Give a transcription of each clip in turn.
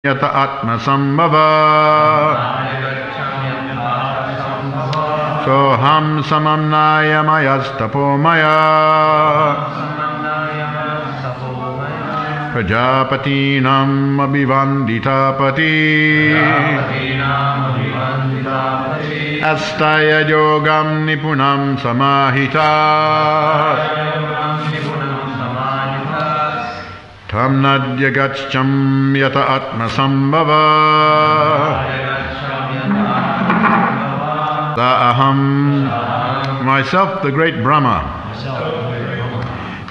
Yata Atma Sambhava Soham Samamnaya Mayastapomaya Prajapatinam Abhivanditapati Astaya Yogam Nipunam Samahita Tam Nadyagacham Yata Atma Sambhava Aham, myself the great Brahma.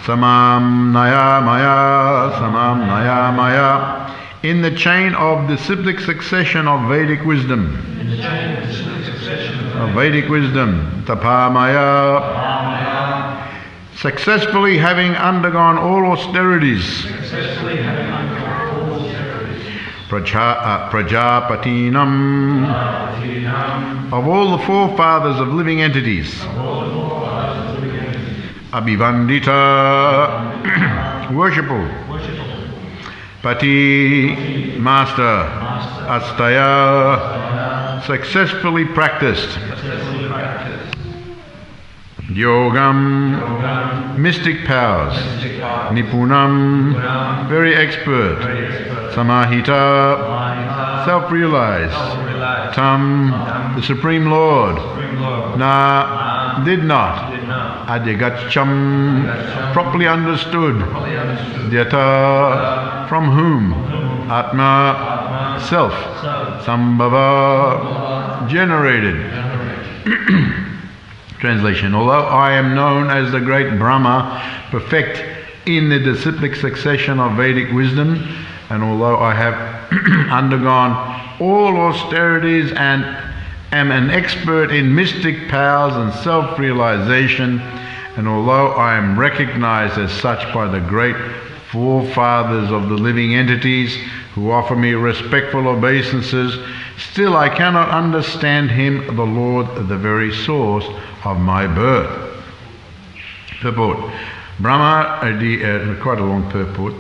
Samam Naya Maya, Samam Naya Maya. In the chain of the cyclic succession of Vedic wisdom. Tapamaya. Successfully having undergone all austerities. Prajapatinam, of all the forefathers of living entities. Abhivandita, worshipful. Pati, master. Astaya, successfully practiced. Yogam, mystic powers. Nipunam, very expert. Samahita, self-realized. Tam, the Supreme Lord. Na, did not. Adyagacham, properly understood. Dyata, from whom? Atma, self. Sambhava, generated. Translation. Although I am known as the great Brahma, perfect in the disciplic succession of Vedic wisdom, and although I have undergone all austerities and am an expert in mystic powers and self-realization, and although I am recognized as such by the great forefathers of the living entities who offer me respectful obeisances, still I cannot understand him, the Lord, the very source of my birth. Purport. Brahma, quite a long purport.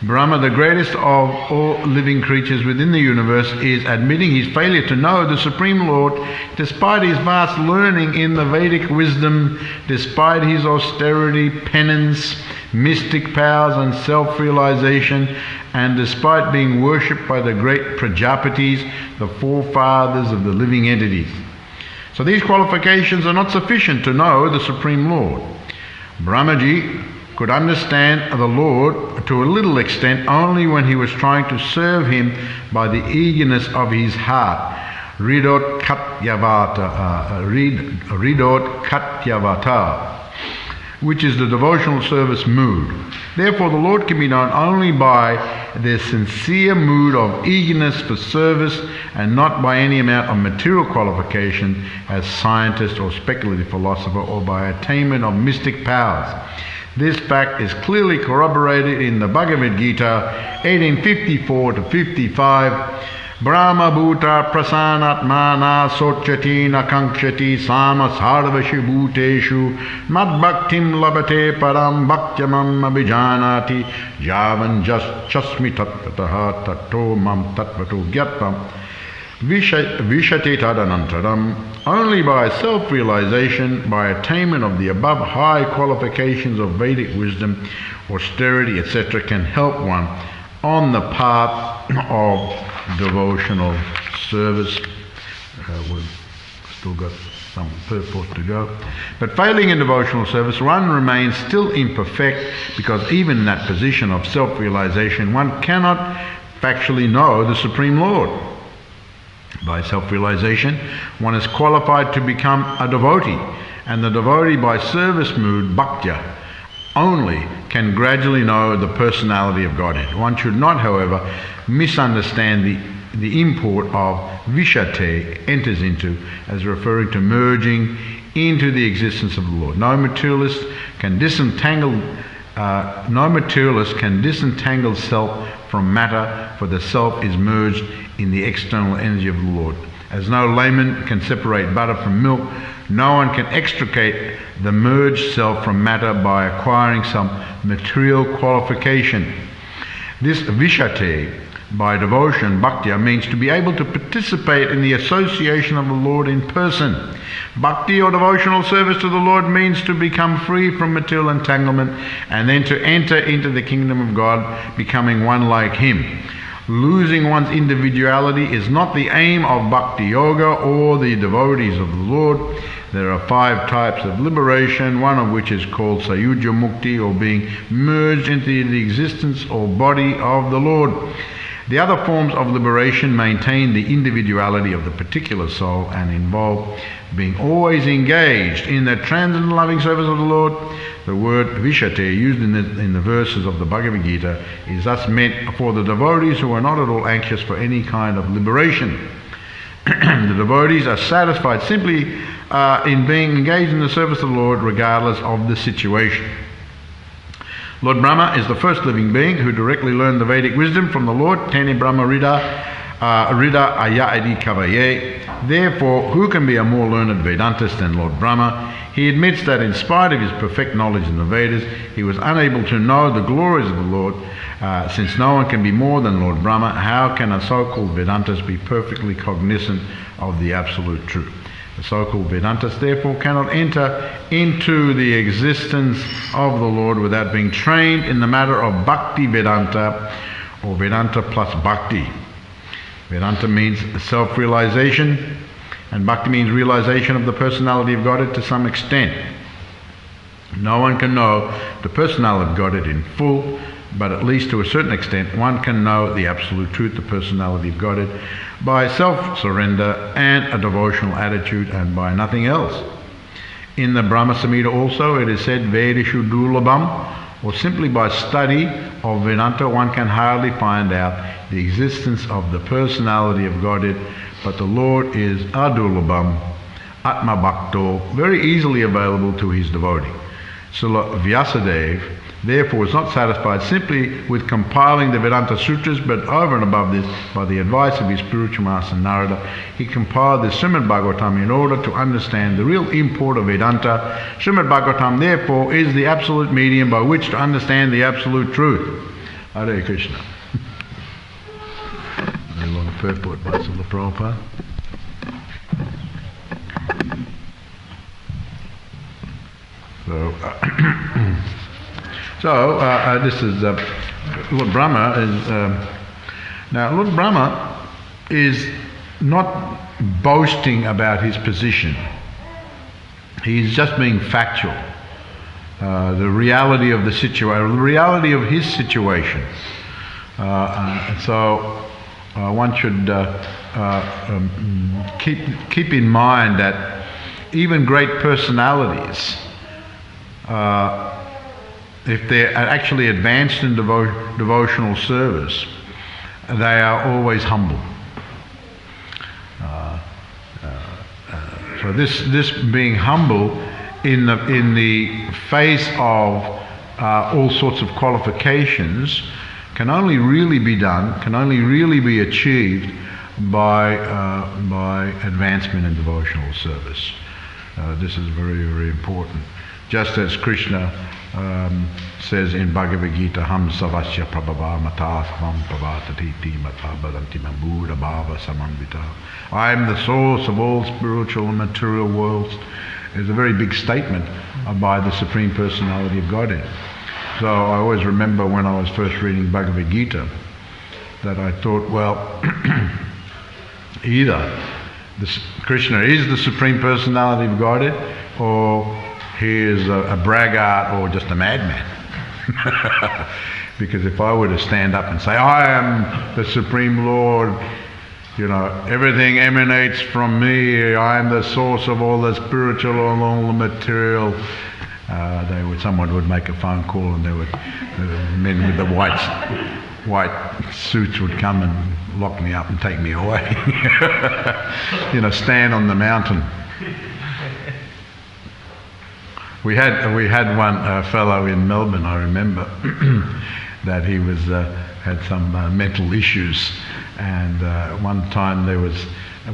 Brahma, the greatest of all living creatures within the universe, is admitting his failure to know the Supreme Lord, despite his vast learning in the Vedic wisdom, despite his austerity, penance, mystic powers and self-realization, and despite being worshipped by the great Prajapatis, the forefathers of the living entities. So these qualifications are not sufficient to know the Supreme Lord. Brahmaji could understand the Lord to a little extent only when he was trying to serve him by the eagerness of his heart. Ridot Katyavata, which is the devotional service mood. Therefore, the Lord can be known only by their sincere mood of eagerness for service and not by any amount of material qualification as scientist or speculative philosopher or by attainment of mystic powers. This fact is clearly corroborated in the Bhagavad Gita 18:54-55. Brahma bhuta prasanatmana sochati nakankshati sama sarvashu bhuteshu mad bhaktim labate param bhaktyamam abhijanati javan chasmi tattataha tatto mam tattvato gyatvam vishate tadanantaram. Only by self-realization, by attainment of the above high qualifications of Vedic wisdom, austerity, etc., can help one on the path of devotional service. We've still got some purport to go. But failing in devotional service, one remains still imperfect, because even in that position of self-realization, one cannot factually know the Supreme Lord. By self-realization, one is qualified to become a devotee, and the devotee by service mood, bhaktya, only can gradually know the personality of Godhead. One should not, however, misunderstand the import of vishate, enters into, as referring to merging into the existence of the Lord. No materialist can disentangle self from matter, for the self is merged in the external energy of the Lord. As no layman can separate butter from milk, no one can extricate the merged self from matter by acquiring some material qualification. This vishate, by devotion, bhakti, means to be able to participate in the association of the Lord in person. Bhakti or devotional service to the Lord means to become free from material entanglement and then to enter into the kingdom of God, becoming one like Him. Losing one's individuality is not the aim of bhakti yoga or the devotees of the Lord. There are 5 types of liberation, one of which is called Sarupyamukti, or being merged into the existence or body of the Lord. The other forms of liberation maintain the individuality of the particular soul and involve being always engaged in the transcendental loving service of the Lord. The word vishate, used in the verses of the Bhagavad Gita, is thus meant for the devotees who are not at all anxious for any kind of liberation. The devotees are satisfied simply in being engaged in the service of the Lord regardless of the situation. Lord Brahma is the first living being who directly learned the Vedic wisdom from the Lord. Tene Brahma Rida Ayadi Kavaye. Therefore, who can be a more learned Vedantist than Lord Brahma? He admits that in spite of his perfect knowledge in the Vedas, he was unable to know the glories of the Lord. Since no one can be more than Lord Brahma, how can a so-called Vedantist be perfectly cognizant of the absolute truth? The so-called Vedantists therefore cannot enter into the existence of the Lord without being trained in the matter of Bhakti Vedanta, or Vedanta plus Bhakti. Vedanta means self-realization, and Bhakti means realization of the personality of Godhead to some extent. No one can know the personality of Godhead in full, but at least to a certain extent one can know the absolute truth, the personality of Godhead, by self-surrender and a devotional attitude, and by nothing else. In the Brahma Samhita also it is said, Vedishu Dulabham, or simply by study of Vedanta one can hardly find out the existence of the personality of Godhead, but the Lord is Adulabham, Atma Bhakto, very easily available to his devotee. Srila Vyasadeva therefore was not satisfied simply with compiling the Vedanta Sutras, but over and above this, by the advice of his spiritual master Narada, he compiled the Srimad Bhagavatam in order to understand the real import of Vedanta. Srimad Bhagavatam therefore is the absolute medium by which to understand the absolute truth. Hare Krishna. A long purport by Srila Prabhupada. So, this is Lord Brahma is now Lord Brahma is not boasting about his position. He's just being factual. The reality of the situation, the reality of his situation. So one should keep in mind that even great personalities, if they're actually advanced in devotional service, they are always humble. So this being humble in the face of all sorts of qualifications can only really be done, can only really be achieved by advancement in devotional service. This is very, very important. Just as Krishna says in Bhagavad Gita, Ham savasya prabhava mata svam pavatati mata badanti mambuddha bhava samambita. I am the source of all spiritual and material worlds. It's a very big statement by the Supreme Personality of Godhead. So I always remember when I was first reading Bhagavad Gita that I thought, well, either Krishna is the Supreme Personality of Godhead, or he is a braggart or just a madman. Because if I were to stand up and say, I am the Supreme Lord, you know, everything emanates from me, I am the source of all the spiritual and all the material, someone would make a phone call and the men with the white suits would come and lock me up and take me away. You know, stand on the mountain. We had one fellow in Melbourne, I remember, that he was had some mental issues, and one time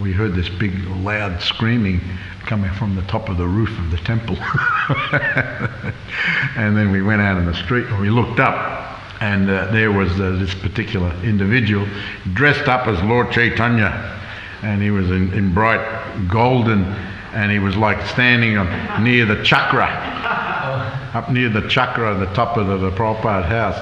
we heard this big loud screaming coming from the top of the roof of the temple. And then we went out in the street and we looked up, And there was this particular individual dressed up as Lord Chaitanya, and he was in bright golden, and he was like standing near the chakra, up near the chakra at the top of the Prabhupada house.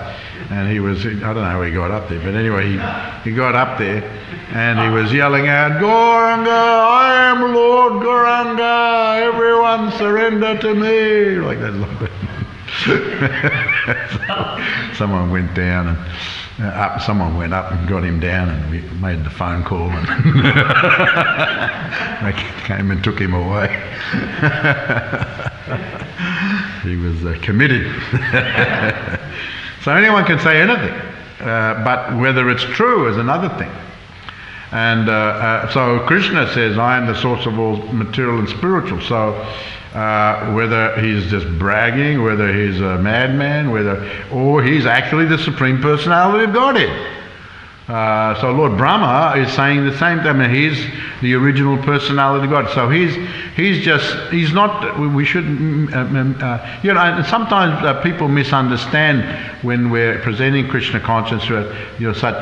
And he was, I don't know how he got up there, but anyway, he got up there and he was yelling out, "Gauranga, I am Lord Gauranga, everyone surrender to me," like that. So someone went down and someone went up and got him down, and we made the phone call, and they came and took him away. He was committed. So anyone can say anything, but whether it's true is another thing. And so Krishna says, "I am the source of all material and spiritual." So whether he's just bragging, whether he's a madman, or he's actually the Supreme Personality of Godhead. So Lord Brahma is saying the same thing. I mean, he's the original personality of God. So he's not, we shouldn't, and sometimes people misunderstand when we're presenting Krishna consciousness,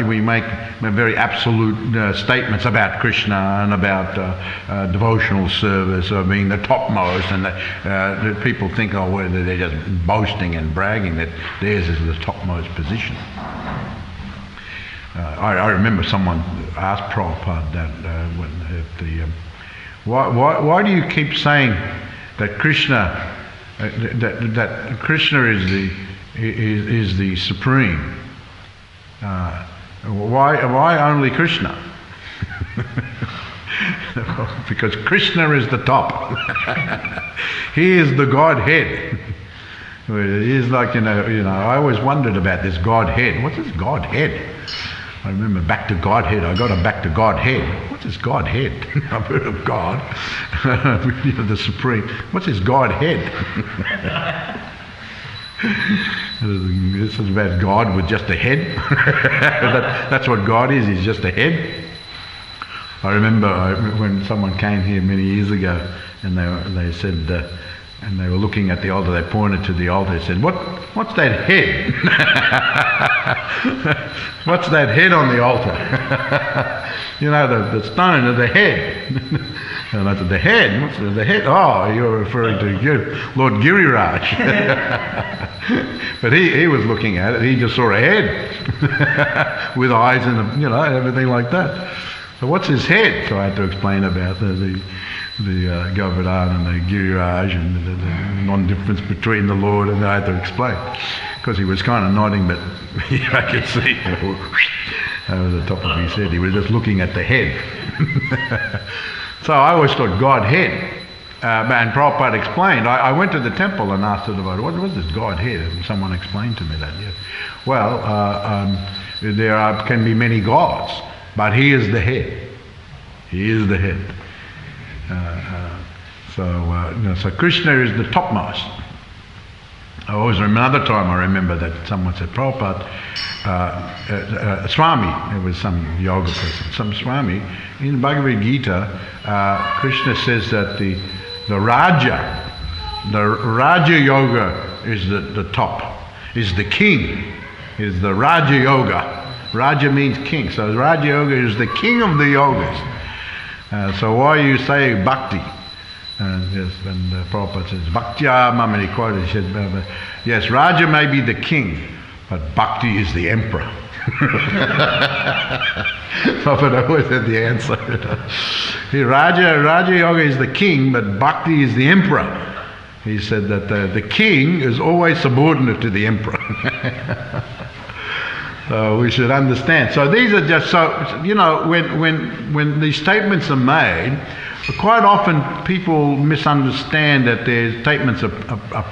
we make very absolute statements about Krishna and about devotional service or being the topmost, and that people think, well, they're just boasting and bragging that theirs is the topmost position. I remember someone asked Prabhupada that why do you keep saying that Krishna that Krishna is the supreme? Why only Krishna? Because Krishna is the top. He is the Godhead. He is like, I always wondered about this Godhead. What is Godhead? I remember back to Godhead. I got him back to Godhead. What is Godhead? I've heard of God, the Supreme. What's his Godhead? This is about God with just a head. That's what God is. He's just a head. I remember when someone came here many years ago, and they said, and they were looking at the altar. They pointed to the altar. They said, "What's that head? What's that head on the altar?" The stone of the head. And I said, "The head? What's the head? Oh, you're referring to Lord Giriraj." But he was looking at it. He just saw a head with eyes and everything like that. So what's his head? So I had to explain about the Govardhana and the Giriraj and the non-difference between the Lord, and I had to explain, because he was kind of nodding, but I could see over the top of his head. He was just looking at the head. So I always thought Godhead. And Prabhupada explained, I went to the temple and asked the devotee, what was this Godhead? And someone explained to me that. Yeah. Well, there can be many gods, but he is the head. He is the head. So Krishna is the topmost. I always remember another time. I remember that someone said, "Prabhupada, Swami," it was some yoga person, some Swami, in Bhagavad Gita, Krishna says that the Raja Yoga is the top, is the king, is the Raja Yoga. Raja means king, so Raja Yoga is the king of the yogas. So why you say bhakti? And Prabhupada says, "Bhaktya mamani quoted." He said, "Yes, Raja may be the king, but bhakti is the emperor." Prabhupada always had the answer. Raja Yoga is the king, but bhakti is the emperor. He said that the king is always subordinate to the emperor. So we should understand. So these are just when these statements are made, quite often people misunderstand that they're statements of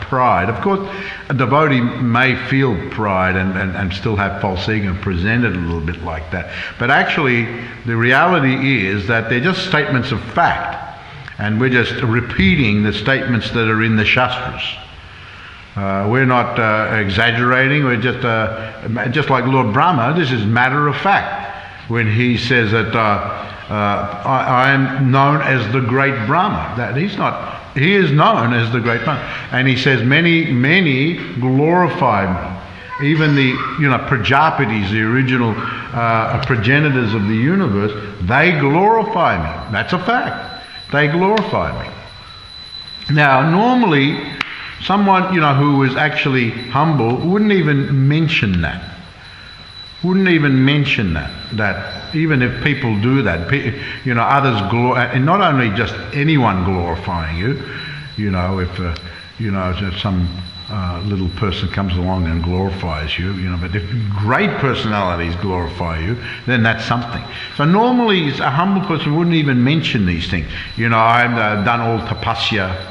pride. Of course, a devotee may feel pride and still have false ego and present it a little bit like that. But actually, the reality is that they're just statements of fact. And we're just repeating the statements that are in the Shastras. We're not exaggerating. We're just like Lord Brahma. This is matter of fact when he says that I am known as the great Brahma. That he is known as the great Brahma, and he says many glorify me even the Prajapatis, the original progenitors of the universe, they glorify me. That's a fact. They glorify me. Now, normally, someone who is actually humble wouldn't even mention that. Wouldn't even mention that even if people do that, others and not only just anyone glorifying you, if some little person comes along and glorifies you, but if great personalities glorify you, then that's something. So normally a humble person wouldn't even mention these things. I've done all tapasya.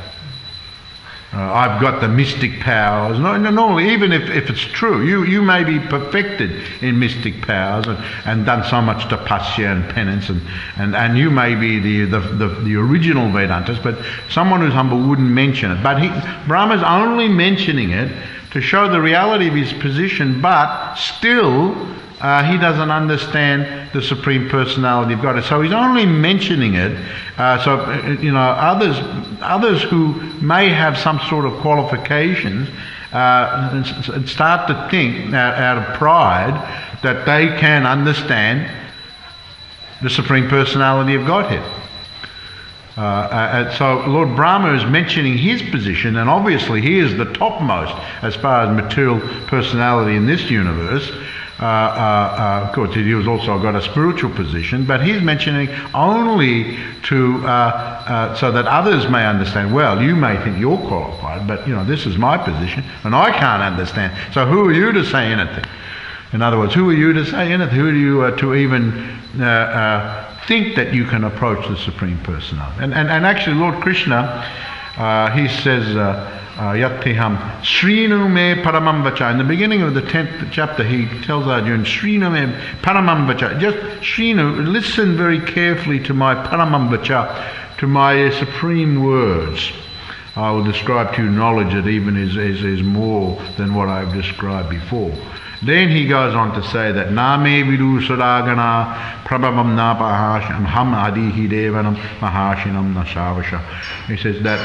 I've got the mystic powers. No, normally, even if it's true, you may be perfected in mystic powers and done so much tapasya and penance, and you may be the original Vedantas, but someone who's humble wouldn't mention it. But Brahma's only mentioning it to show the reality of his position, but still he doesn't understand the Supreme Personality of God. So he's only mentioning it so others who may have some sort of qualifications start to think out of pride that they can understand the Supreme Personality of Godhead. So Lord Brahma is mentioning his position, and obviously he is the topmost as far as material personality in this universe. Of course, he has also got a spiritual position, but he's mentioning only to so that others may understand. Well, you may think you're qualified, but this is my position, and I can't understand. So who are you to say anything? In other words, who are you to say anything? Who are you to even think that you can approach the Supreme Personality? And actually, Lord Krishna, he says. Yattiham Srinu me paramam vacha. In the beginning of the 10th chapter, he tells Arjuna, Srinu me paramam vacha. Just Srinu, listen very carefully to my paramam vacha, to my supreme words. I will describe to you knowledge that even is more than what I've described before. Then he goes on to say that Name vidu suragana prabhavam na pahasham ham adihi devanam mahashinam nashavasha. He says that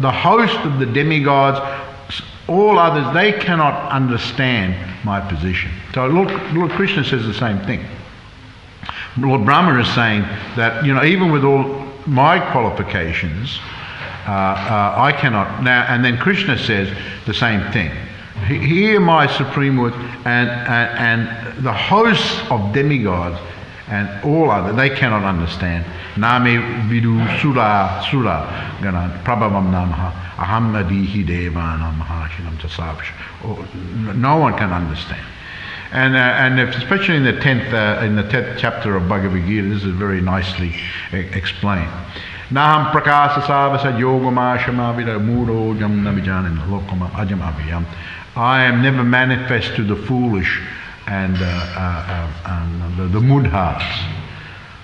the host of the demigods, all others, they cannot understand my position. So Lord Krishna says the same thing. Lord Brahma is saying that even with all my qualifications, I cannot now. And then Krishna says the same thing. Hear my supreme word, and the hosts of demigods and all other, they cannot understand. Name vidu sura gana prabhavam namaha aham adihi devanam mahashinam tasavasha. No one can understand. And especially in the 10th chapter of Bhagavad Gita, this is very nicely explained. Naham prakasa savasa yogama shamavida muro jam navijanan lokama ajam abhiyam. I am never manifest to the foolish and the mudhas.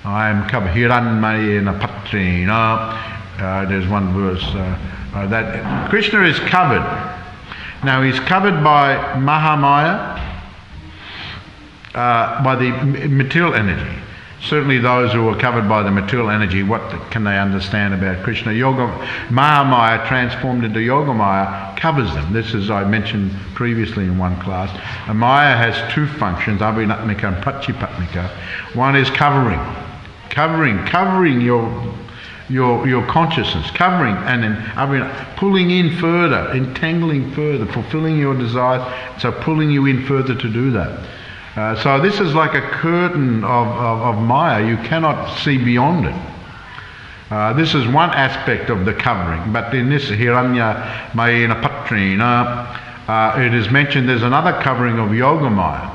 I am hiranmayena patrina. There's one verse that Krishna is covered. Now he's covered by Mahamaya, by the material energy. Certainly those who are covered by the material energy, what can they understand about Krishna? Mahamaya, transformed into Yogamaya, covers them. This is, I mentioned previously in one class. Maya has two functions, Abhinatmika and Prachipatmika. One is covering your consciousness, covering, and then pulling in further, entangling further, fulfilling your desires, so pulling you in further to do that. So this is like a curtain of Maya. You cannot see beyond it. This is one aspect of the covering. But in this Hiranya Mayena Patrina, it is mentioned there's another covering of Yogamaya.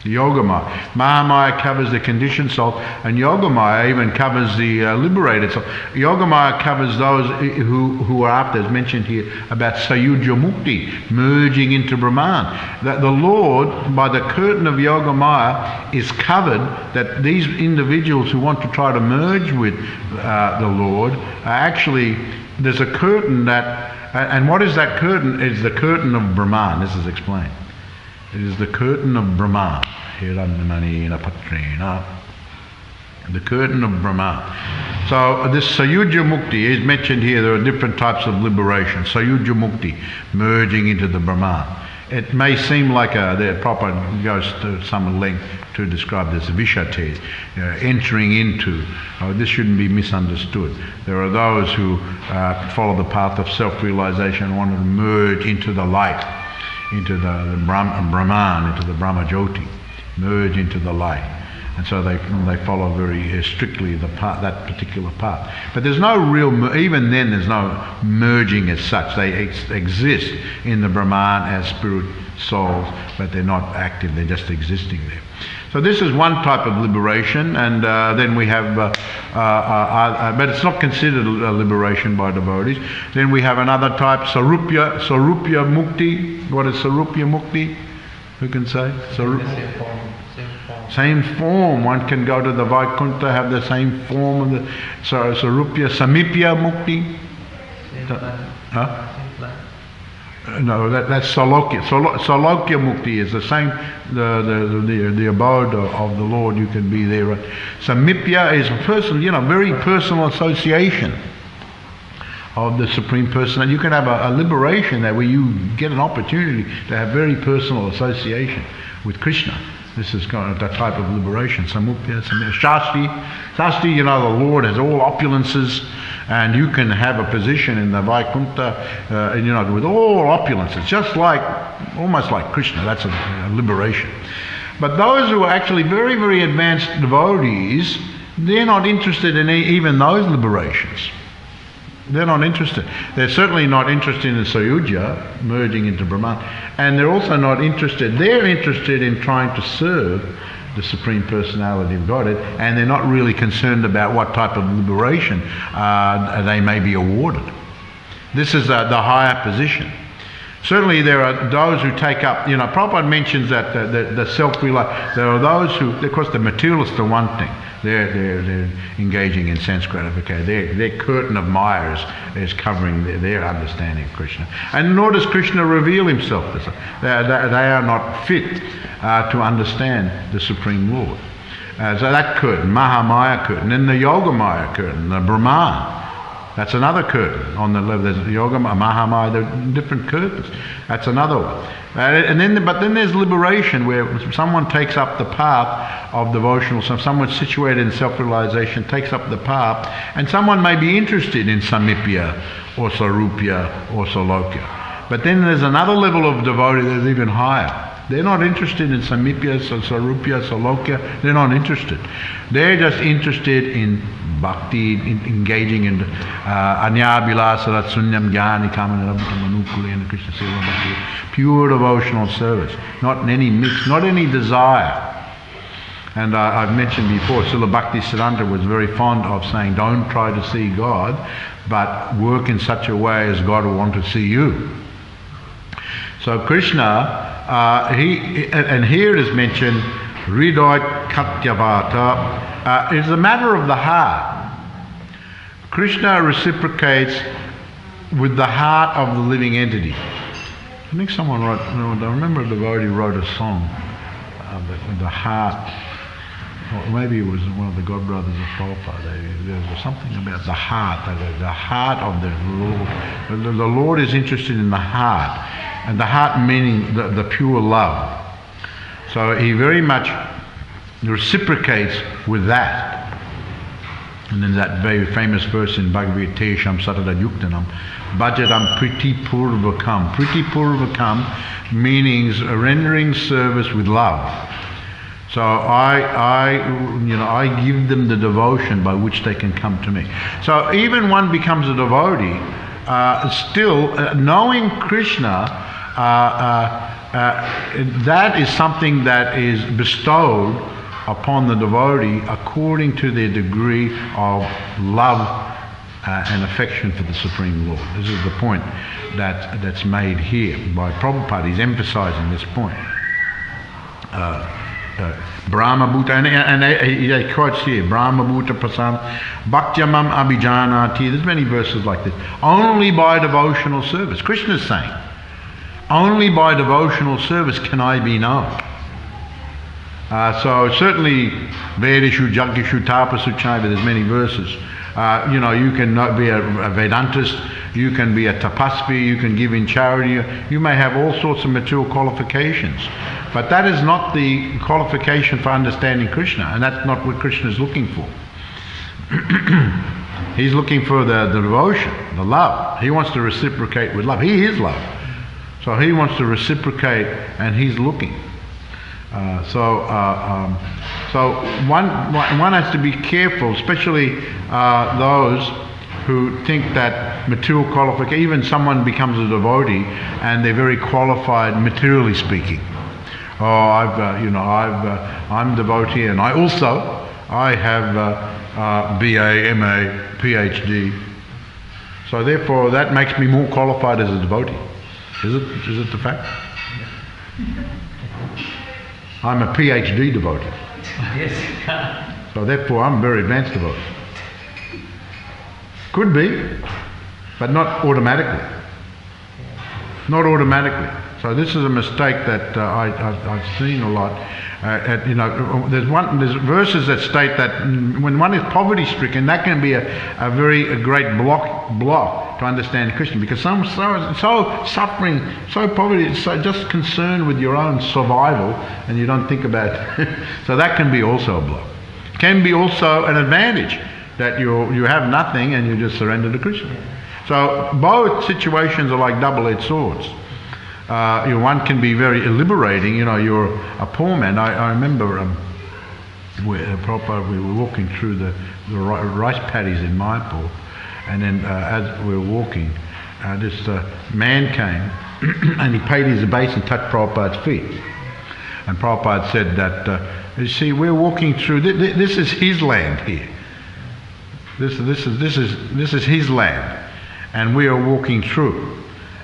Mahamaya covers the conditioned soul, and Yogamaya even covers the liberated soul. Yogamaya covers those who are after, as mentioned here, about Sayujamukti, merging into Brahman. That the Lord, by the curtain of Yogamaya, is covered, that these individuals who want to try to merge with the Lord, actually, there's a curtain that, and what is that curtain? It's the curtain of Brahman. This is explained. It is the curtain of Brahman. The curtain of Brahman. So this Sayuja Mukti is mentioned here. There are different types of liberation. Sayuja Mukti, merging into the Brahman. it may seem like the proper goes to some length to describe this vishate, entering into. This shouldn't be misunderstood. There are those who follow the path of self-realization and want to merge into the light, into the Brahman, into the Brahma Jyoti, merge into the light. And so they follow very strictly that particular path. But there's no real, even then there's no merging as such. They exist in the Brahman as spirit souls, but they're not active, they're just existing there. So this is one type of liberation, and then we have, but it's not considered a liberation by devotees. Then we have another type, Sarupyamukti. What is Sarupyamukti? Who can say? Same form. One can go to the Vaikuntha, have the same form of the Sarupya, Samipyamukti. No, that's Salokya. Salokyamukti is the same, the abode of the Lord. You can be there. Samipya is personal, very personal association of the Supreme Person. And you can have a liberation there where you get an opportunity to have very personal association with Krishna. This is kind of the type of liberation. Samupya, Shasti, the Lord has all opulences, and you can have a position in the Vaikuntha, with all opulences, almost like Krishna. That's a liberation. But those who are actually very, very advanced devotees, they're not interested in even those liberations. They're not interested. They're certainly not interested in Sayujya, merging into Brahman, and they're also not interested. They're interested in trying to serve the Supreme Personality of Godhead, and they're not really concerned about what type of liberation they may be awarded. This is the higher position. Certainly there are those who take up, Prabhupada mentions that the self-realization, there are those who, of course the materialists are one thing, they're engaging in sense gratification, their curtain of Maya is covering their understanding of Krishna. And nor does Krishna reveal himself. They are not fit to understand the Supreme Lord. So that curtain, Mahamaya curtain, and the Yoga Maya curtain, the Brahman, that's another curtain on the level. There's Yoga, Mahamaya, there are different curtains. That's another one. But then there's liberation, where someone takes up the path of devotional, so someone situated in self-realization takes up the path, and someone may be interested in Samipya or Sarupya or Salokya. But then there's another level of devotee that's even higher. They're not interested in Samipya, Sarupya, Salokya. They're not interested. They're just interested in bhakti, engaging in anyabhilasara sunyam jnani kamanarabhutamanukule and Krishna seva bhakti, pure devotional service, not any mix, not any desire. And I've mentioned before, Srila Bhaktisiddhanta was very fond of saying, don't try to see God, but work in such a way as God will want to see you. So Krishna, and here it is mentioned, Hridoy Katyavata, is a matter of the heart. Krishna reciprocates with the heart of the living entity. I think someone wrote, I remember a devotee wrote a song, the heart, or maybe it was one of the godbrothers of Prabhupada. There was something about the heart of the Lord. The Lord is interested in the heart, and the heart meaning the pure love. So he very much reciprocates with that. And then that very famous verse in Bhagavad Tesham Satada Yuktanam, Bhajadam Priti Purvakam. Priti Purvakam means rendering service with love. So I give them the devotion by which they can come to me. So even one becomes a devotee, still knowing Krishna, that is something that is bestowed upon the devotee according to their degree of love and affection for the Supreme Lord. This is the point that's made here by Prabhupada. He's emphasizing this point. Brahma Bhuta, and he quotes here, Brahma Bhuta Prasad, Bhaktyamam Abhijanati. There's many verses like this. Only by devotional service. Krishna is saying, only by devotional service can I be known. So certainly, Vedishu, Jagyashu, Tapasu, Chaiva, there's many verses. You can be a Vedantist you can be a tapasvi, you can give in charity, you may have all sorts of material qualifications. But that is not the qualification for understanding Krishna, and that's not what Krishna is looking for. He's looking for the devotion, the love. He wants to reciprocate with love. He is love. So he wants to reciprocate, and he's looking. So one has to be careful, especially those who think that material qualification, even someone becomes a devotee and they're very qualified materially speaking. Oh, I'm a devotee, and I have BA, MA, PhD. So therefore, that makes me more qualified as a devotee. Is it the fact? I'm a PhD devotee. Yes. So therefore, I'm a very advanced devotee. Could be, but not automatically. Not automatically. So this is a mistake that I've seen a lot. There's verses that state that when one is poverty-stricken, that can be a great block to understand Krishna, because some so suffering, so poverty, so just concerned with your own survival, and you don't think about it. So that can be also a block. Can be also an advantage that you have nothing and you just surrender to Krishna. So both situations are like double-edged swords. One can be very liberating. You're a poor man. I remember we were walking through the rice paddies in Mayapur, and then as we were walking, this man came and he paid his obeisance and touched Prabhupada's feet. And Prabhupada said that, you see, we're walking through, this is his land here. This is his land, and we are walking through.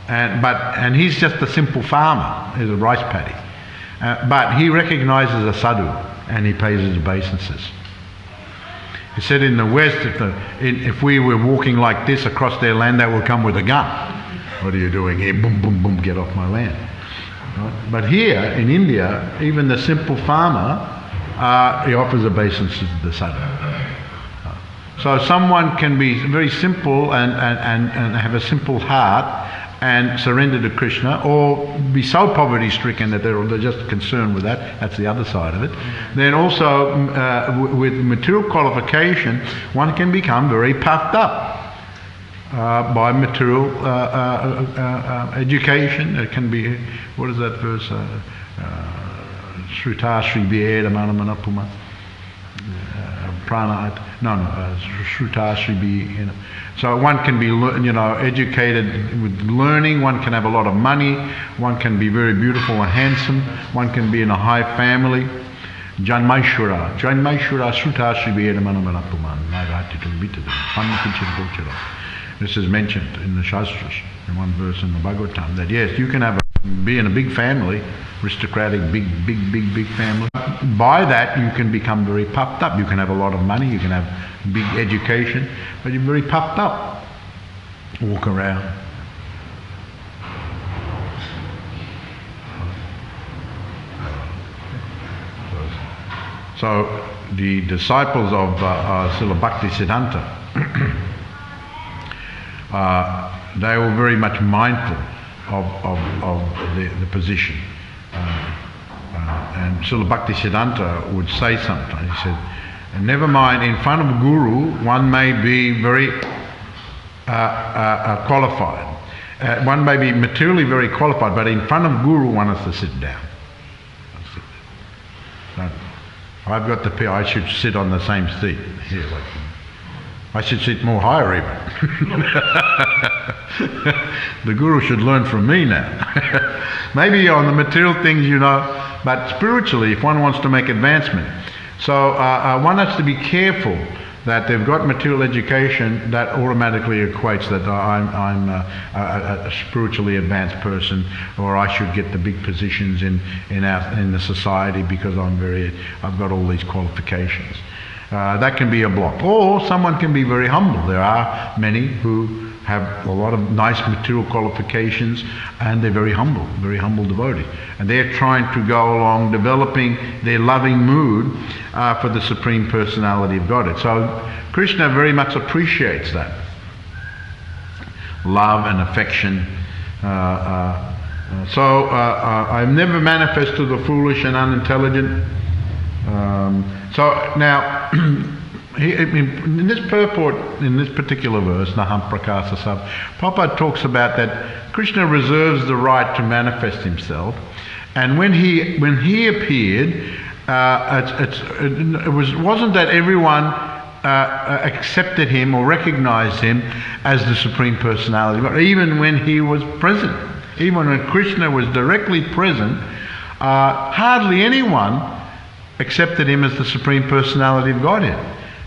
And he's just a simple farmer, he's a rice paddy. But he recognizes a sadhu, and he pays his obeisances. He said in the West, if we were walking like this across their land, they would come with a gun. What are you doing here? Boom, boom, boom, get off my land. Right? But here in India, even the simple farmer, he offers obeisances to the sadhu. So someone can be very simple and have a simple heart and surrender to Krishna, or be so poverty-stricken that they're just concerned with that. That's the other side of it. Then also, with material qualification, one can become very puffed up by material education. It can be, what is that verse? Shruta Shri Bheda Manamanapuma. Shruta Shri. So one can be, educated with learning. One can have a lot of money. One can be very beautiful and handsome. One can be in a high family. Janmaishwara Shruta Shri Bheda Manamanapuma. This is mentioned in the Shastras, in one verse in the Bhagavatam, that yes, you can be in a big family, aristocratic, big family. By that, you can become very puffed up. You can have a lot of money, you can have big education, but you're very puffed up. Walk around. So, the disciples of Srila Bhaktisiddhanta, they were very much mindful of the position. And Srila Bhaktisiddhanta would say something. He said, never mind, in front of Guru, one may be very qualified. One may be materially very qualified, but in front of Guru, one has to sit down. I've got I should sit on the same seat here. I should sit more higher even. The Guru should learn from me now. Maybe on the material things, but spiritually, if one wants to make advancement. So one has to be careful that they've got material education that automatically equates that I'm a spiritually advanced person, or I should get the big positions in the society because I've got all these qualifications. That can be a block. Or someone can be very humble. There are many who have a lot of nice material qualifications and they're very humble devotee. And they're trying to go along developing their loving mood for the Supreme Personality of Godhead. So Krishna very much appreciates that. love and affection. So I'm never manifest to the foolish and unintelligent. So now, in this purport, in this particular verse, Naham Prakasa Sab, Prabhupada talks about that Krishna reserves the right to manifest himself, and when he appeared, it wasn't that everyone accepted him or recognized him as the Supreme Personality, but even when he was present, even when Krishna was directly present, hardly anyone accepted him as the Supreme Personality of Godhead.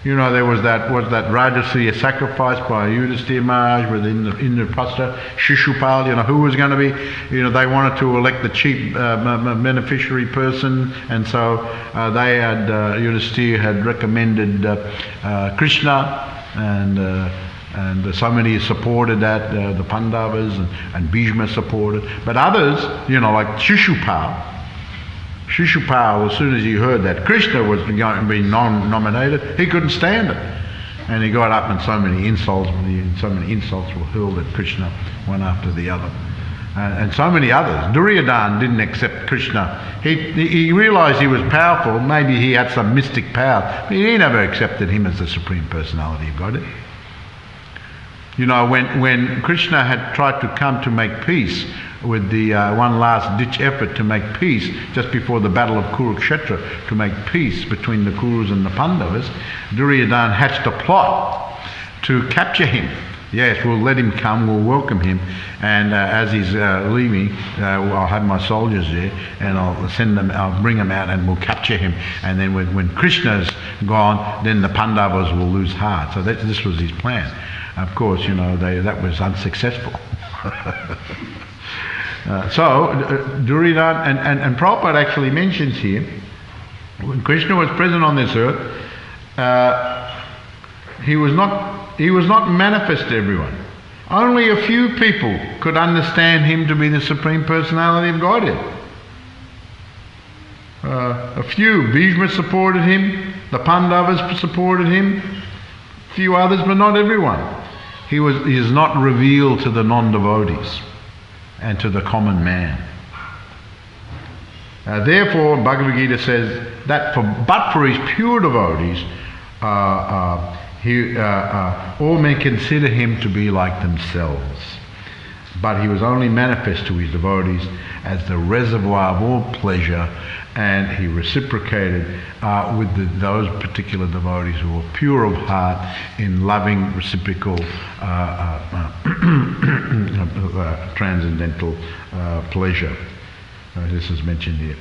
You know, there was that Rajasuya sacrifice by Yudhisthira Maharaj with Indraprastha, Shishupal, you know, who was going to be, you know, they wanted to elect the chief beneficiary person, and so Yudhisthira had recommended Krishna, and so many supported that, the Pandavas and Bhishma supported, but others, you know, like Shishupal, as soon as he heard that Krishna was going to be nominated, he couldn't stand it, and he got up and so many insults were hurled at Krishna, one after the other, and so many others. Duryodhana didn't accept Krishna. He realized he was powerful. Maybe he had some mystic power, but he never accepted him as the Supreme Personality of Godhead. You know, when Krishna had tried to come to make peace with the one last ditch effort to make peace just before the battle of Kurukshetra, to make peace between the Kurus and the Pandavas, Duryodhana hatched a plot to capture him. Yes, we'll let him come, we'll welcome him, and as he's leaving, I'll have my soldiers there, and I'll bring them out, and we'll capture him. And then when Krishna's gone, then the Pandavas will lose heart. So this was his plan. Of course, you know, that was unsuccessful. So Duryodhana, and Prabhupada actually mentions here, when Krishna was present on this earth, he was not manifest to everyone. Only a few people could understand him to be the Supreme Personality of Godhead. A few. Bhishma supported him, the Pandavas supported him, a few others, but not everyone. He is not revealed to the non-devotees and to the common man. Therefore, Bhagavad Gita says that but for his pure devotees, all men consider him to be like themselves. But he was only manifest to his devotees as the reservoir of all pleasure, and he reciprocated with those particular devotees who were pure of heart in loving reciprocal transcendental pleasure. This is mentioned here.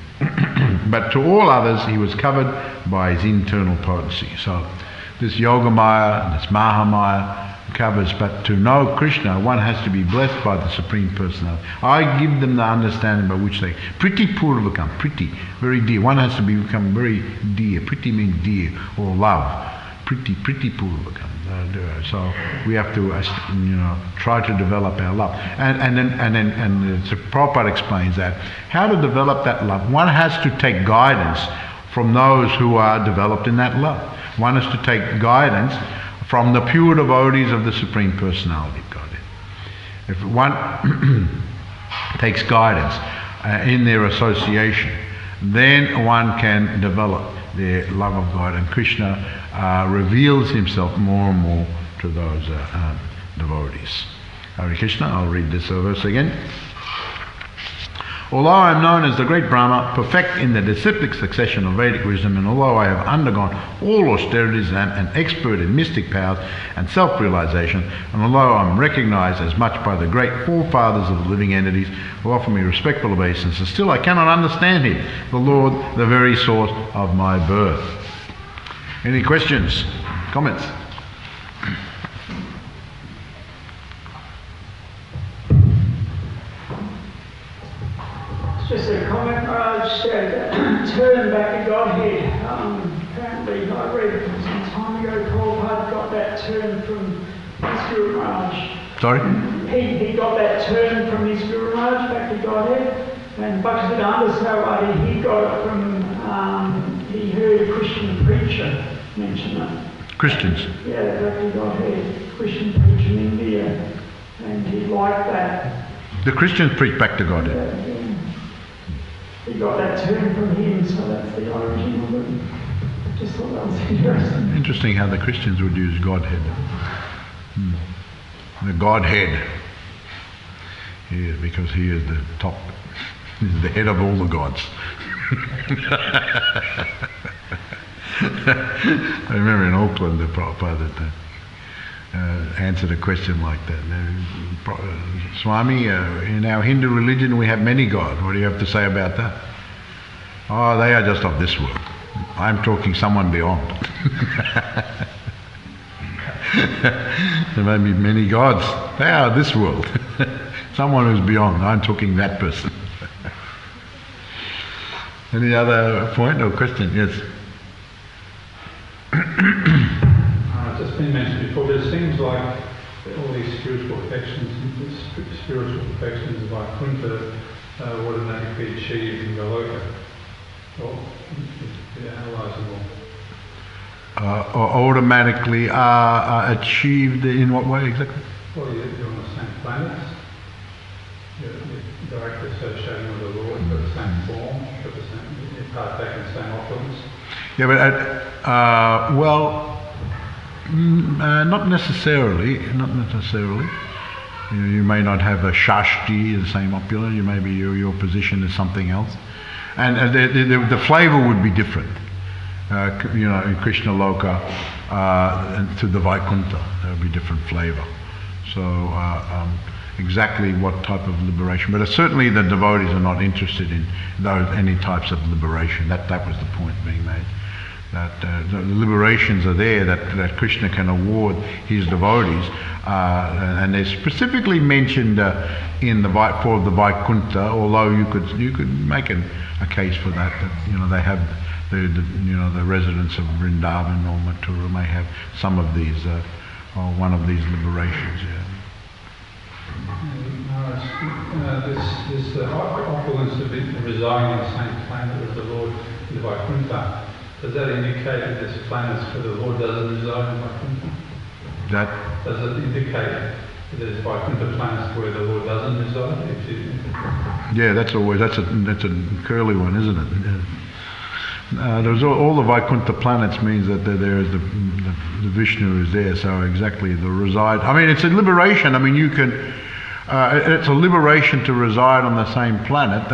But to all others he was covered by his internal potency. So this Yogamaya and this Mahamaya covers, but to know Krishna, one has to be blessed by the Supreme Personality. I give them the understanding by which they, Priti Purvakam, Priti, very dear. One has to become very dear. Priti means dear or love. Priti Purvakam. So we have to, try to develop our love. And then Prabhupada explains that. How to develop that love? One has to take guidance from those who are developed in that love. One has to take guidance from the pure devotees of the Supreme Personality of Godhead. If one takes guidance in their association, then one can develop their love of God, and Krishna reveals himself more and more to those devotees. Hare Krishna. I'll read this verse again. Although I am known as the great Brahma, perfect in the disciplic succession of Vedic wisdom, and although I have undergone all austerities and expert in mystic powers and self-realization, and although I am recognized as much by the great forefathers of the living entities who offer me respectful obeisances, still I cannot understand him, the Lord, the very source of my birth. Any questions? Comments? Just a comment, Maharaj said, turn back to Godhead. Apparently, I read some time ago, Prabhupada got that turn from his Guru Maharaj. Sorry? He got that turn from his Guru Maharaj back to Godhead. And Bhaktisiddhanta Saraswati, he got it from, he heard a Christian preacher mention it. Christians? Yeah, back to Godhead. Christian preacher in India. And he liked that. The Christians preach back to Godhead. He got that term from him, so that's the origin of it. Just thought that was interesting. Interesting how the Christians would use Godhead. The Godhead. He is, because he is the top, he's the head of all the gods. I remember in Auckland, the Prabhupada answered a question like that. Swami, in our Hindu religion we have many gods. What do you have to say about that? Oh, they are just of this world. I'm talking someone beyond. There may be many gods. They are this world. Someone who's beyond. I'm talking that person. Any other point or question? Yes. It's just been mentioned before, but it seems like all these spiritual perfections of Vaikuntha are automatically achieved in Goloka. Or they're analysable. Automatically are achieved in what way exactly? Well, you're on the same planets. You're directly associating with the Lord, you've got the same form, you partake in the same offerings. Yeah, but not necessarily. Not necessarily. You may not have a shashti, the same opulence. You maybe your position is something else, and the flavour would be different. In Krishna Loka and to the Vaikuntha, there would be different flavour. So exactly what type of liberation, but certainly the devotees are not interested in any types of liberation. That was the point being made. That the liberations are there that Krishna can award his devotees, and they're specifically mentioned in the for the Vaikuntha. Although you could make a case for that they have the residents of Vrindavan or Mathura may have some of these or one of these liberations. Yeah. This opulence of residing on the same planet as the Lord in the Vaikuntha. Does that indicate that there's planets where the Lord doesn't reside in Vaikuntha? Does it indicate that there's Vaikuntha planets where the Lord doesn't reside? Yeah, that's a curly one, isn't it? Yeah. There's all the Vaikuntha planets means that there is the Vishnu is there. So exactly the reside. I mean, it's a liberation. I mean, you can. It's a liberation to reside on the same planet,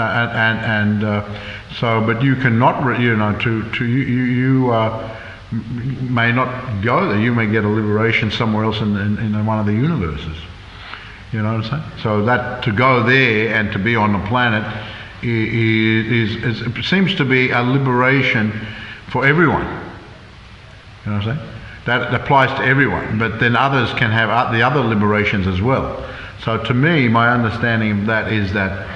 but you cannot, you may not go there. You may get a liberation somewhere else in one of the universes. You know what I'm saying? So that to go there and to be on the planet it seems to be a liberation for everyone. You know what I'm saying? That applies to everyone, but then others can have the other liberations as well. So to me, my understanding of that is that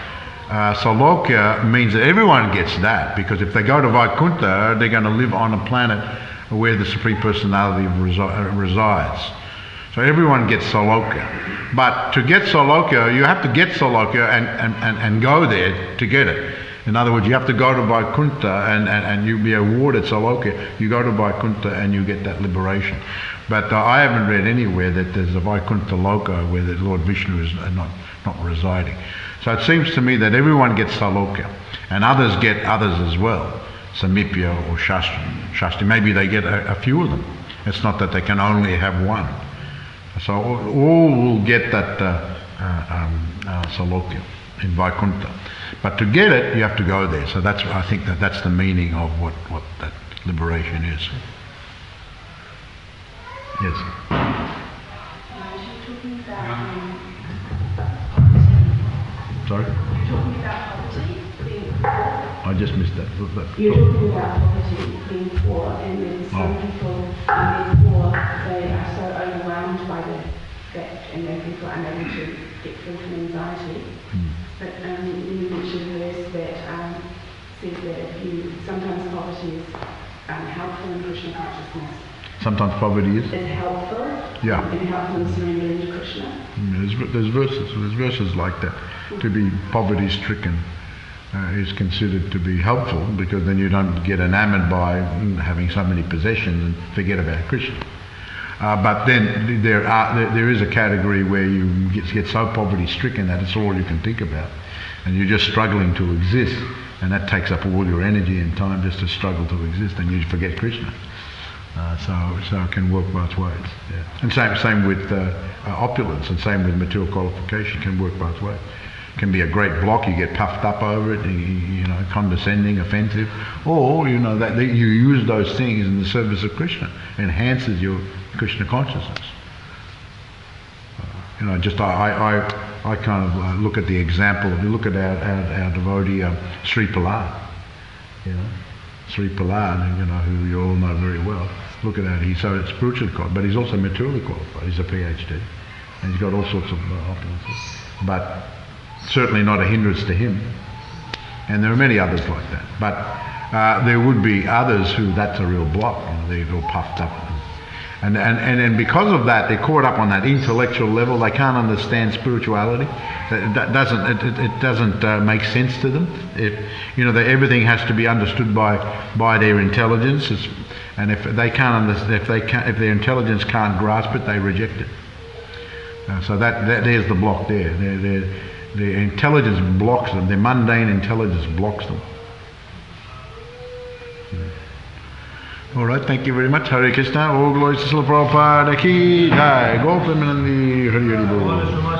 Salokya means that everyone gets that, because if they go to Vaikuntha, they're going to live on a planet where the Supreme Personality resides. So everyone gets Salokya. But to get Salokya, you have to get Salokya and go there to get it. In other words, you have to go to Vaikuntha and you be awarded Salokya. You go to Vaikuntha and you get that liberation. But I haven't read anywhere that there's a Vaikuntha Loka where the Lord Vishnu is not residing. So it seems to me that everyone gets Salokya, and others get others as well, Samipya or Shasti. Maybe they get a few of them. It's not that they can only have one. So all will get that Salokya in Vaikuntha. But to get it, you have to go there. So I think that's the meaning of what that liberation is. Yes. Sorry? You're talking about poverty being poor. I just missed that. You're talking about poverty being poor, and then some people, when they're poor, they are so overwhelmed by the debt, and then people are unable to get free from anxiety. But you mentioned a verse that says that sometimes poverty is helpful in Krishna consciousness. Sometimes poverty is? It's helpful. Yeah. And helpful in surrendering to Krishna. There's verses like that. To be poverty-stricken is considered to be helpful, because then you don't get enamored by having so many possessions and forget about Krishna. But then there is a category where you get so poverty-stricken that it's all you can think about, and you're just struggling to exist, and that takes up all your energy and time just to struggle to exist, and you forget Krishna. So it can work both ways. Yeah. And same with opulence, and same with material qualification. Can work both ways. Can be a great block. You get puffed up over it. You know, condescending, offensive, or you know that you use those things in the service of Krishna. It enhances your Krishna consciousness. You know, just I kind of look at the example. If you look at our devotee Sri Prahlad, you know, Sri Prahlad, you know, who you all know very well. Look at that. He's so spiritually qualified, but he's also materially qualified. He's a PhD, and he's got all sorts of opulences. But certainly not a hindrance to him. And there are many others like that. But there would be others who that's a real block. You know, they're all puffed up. And because of that, they're caught up on that intellectual level. They can't understand spirituality. It doesn't make sense to them. You know, everything has to be understood by their intelligence. And if they can't if their intelligence can't grasp it, they reject it. So that there's the block there. Their intelligence blocks them. Their mundane intelligence blocks them. All right, thank you very much. Hare Krishna. All glories to Srila Prabhupada ki jai. Go Premanandi. Hari Hari Bol.